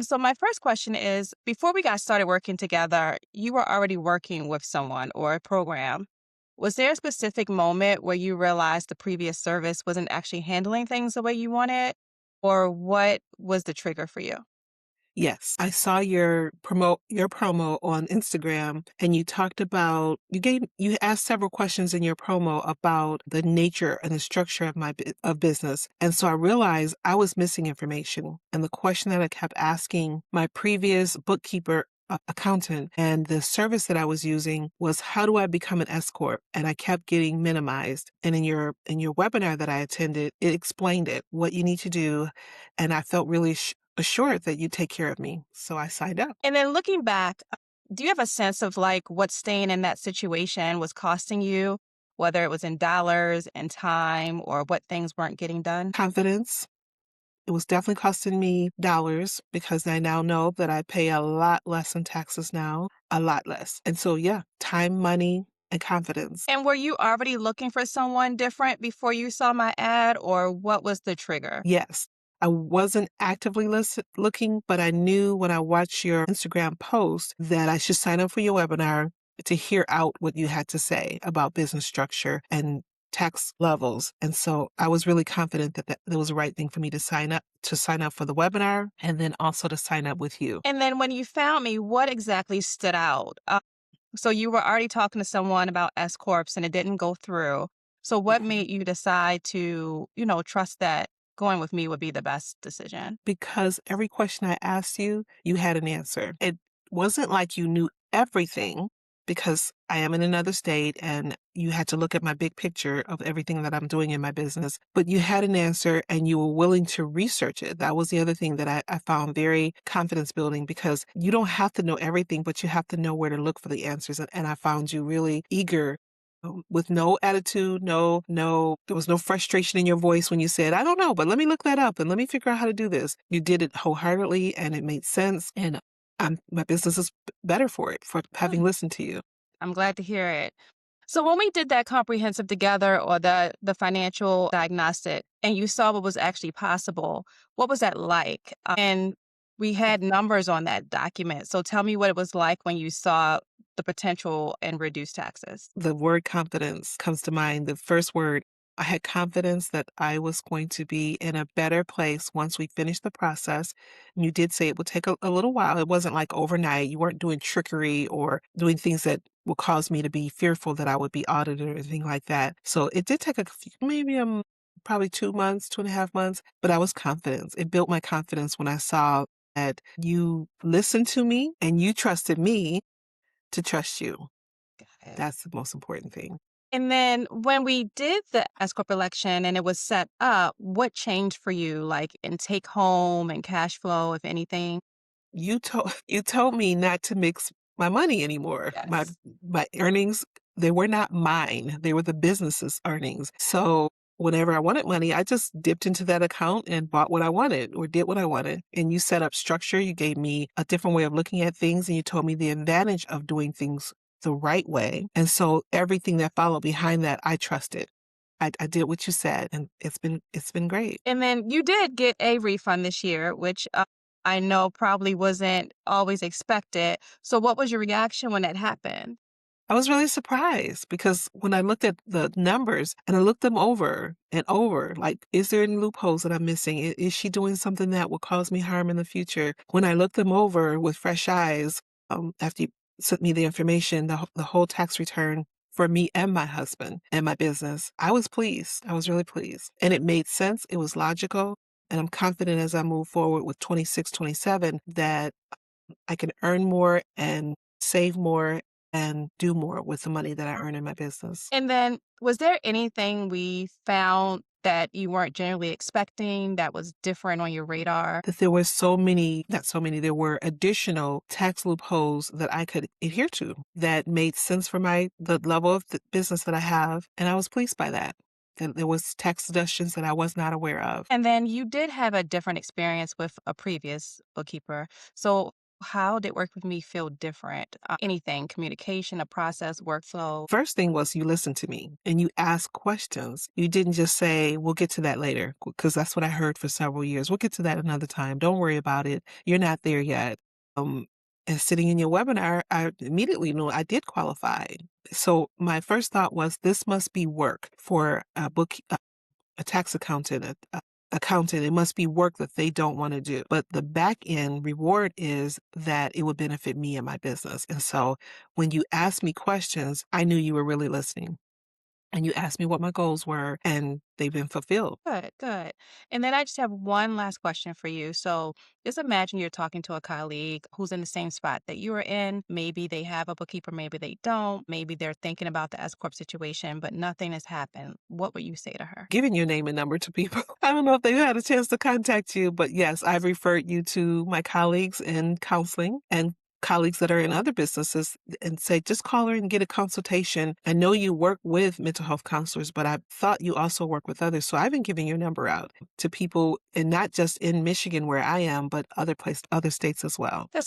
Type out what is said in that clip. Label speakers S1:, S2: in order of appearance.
S1: So my first question is, before we got started working together, you were already working with someone or a program. Was there a specific moment where you realized the previous service wasn't actually handling things the way you wanted? Or what was the trigger for you?
S2: Yes, I saw your promo on Instagram, and you talked about you asked several questions in your promo about the nature and the structure of of business. And so I realized I was missing information. And the question that I kept asking my previous bookkeeper accountant and the service that I was using was, how do I become an S-Corp? And I kept getting minimized. And in your webinar that I attended, it explained it, what you need to do. And I felt really assured that you take care of me. So I signed up.
S1: And then looking back, do you have a sense of like what staying in that situation was costing you, whether it was in dollars and time or what things weren't getting done?
S2: Confidence. It was definitely costing me dollars because I now know that I pay a lot less in taxes now, a lot less. And so, yeah, time, money, and confidence.
S1: And were you already looking for someone different before you saw my ad, or what was the trigger?
S2: Yes. I wasn't actively looking, but I knew when I watched your Instagram post that I should sign up for your webinar to hear out what you had to say about business structure and tax levels. And so I was really confident that was the right thing for me to sign up for the webinar and then also to sign up with you.
S1: And then when you found me, what exactly stood out? So you were already talking to someone about S Corps and it didn't go through. So what
S2: Mhm.
S1: made you decide to, trust that going with me would be the best decision?
S2: Because every question I asked you, you had an answer. It wasn't like you knew everything because I am in another state and you had to look at my big picture of everything that I'm doing in my business, but you had an answer and you were willing to research it. That was the other thing that I found very confidence building because you don't have to know everything, but you have to know where to look for the answers. And I found you really eager with no attitude, there was no frustration in your voice when you said, I don't know, but let me look that up and let me figure out how to do this. You did it wholeheartedly and it made sense. And my business is better for it, for having
S1: Good.
S2: listened to you.
S1: I'm glad to hear it. So when we did that comprehensive together or the financial diagnostic and you saw what was actually possible, what was that like? And we had numbers on that document. So tell me what it was like when you saw the potential and reduced taxes.
S2: The word confidence comes to mind. The first word, I had confidence that I was going to be in a better place once we finished the process. And you did say it would take a little while. It wasn't like overnight. You weren't doing trickery or doing things that would cause me to be fearful that I would be audited or anything like that. So it did take maybe probably 2 months, 2.5 months, but I was confident. It built my confidence when I saw that you listened to me and you trusted me to trust you.
S1: Got it.
S2: That's the most important thing.
S1: And then when we did the S Corp election and it was set up, what changed for you, like in take home and cash flow, if anything?
S2: You told me not to mix my money anymore.
S1: Yes.
S2: My earnings, they were not mine. They were the business's earnings. So whenever I wanted money, I just dipped into that account and bought what I wanted or did what I wanted. And you set up structure. You gave me a different way of looking at things and you told me the advantage of doing things the right way. And so everything that followed behind that, I trusted. I did what you said and it's been great.
S1: And then you did get a refund this year, which I know probably wasn't always expected. So, what was your reaction when that happened?
S2: I was really surprised because when I looked at the numbers and I looked them over and over, like, is there any loopholes that I'm missing? Is she doing something that will cause me harm in the future? When I looked them over with fresh eyes, after you sent me the information, the whole tax return for me and my husband and my business, I was pleased. I was really pleased. And it made sense. It was logical. And I'm confident as I move forward with 26, 27 that I can earn more and save more and do more with the money that I earn in my business.
S1: And then, was there anything we found that you weren't generally expecting that was different on your radar?
S2: That there were so many, not so many, there were additional tax loopholes that I could adhere to that made sense for the level of the business that I have. And I was pleased by that. That there was tax deductions that I was not aware of.
S1: And then you did have a different experience with a previous bookkeeper. So, How did work with me feel different? Anything, communication, a process, workflow.
S2: First thing was you listened to me and you asked questions. You didn't just say, we'll get to that later, because that's what I heard for several years. We'll get to that another time. Don't worry about it. You're not there yet. Um, and sitting in your webinar, I immediately knew I did qualify. So my first thought was this must be work for a tax accountant, accountant. It must be work that they don't want to do. But the back end reward is that it would benefit me and my business. And so when you asked me questions, I knew you were really listening. And you asked me what my goals were, and they've been fulfilled.
S1: Good, good. And then I just have one last question for you. So just imagine you're talking to a colleague who's in the same spot that you are in. Maybe they have a bookkeeper, maybe they don't. Maybe they're thinking about the S-Corp situation, but nothing has happened. What would you say to her?
S2: Giving your name and number to people. I don't know if they've had a chance to contact you, but yes, I've referred you to my colleagues in counseling and colleagues that are in other businesses and say, just call her and get a consultation. I know you work with mental health counselors, but I thought you also work with others. So I've been giving your number out to people, and not just in Michigan where I am, but other states as well.
S1: That's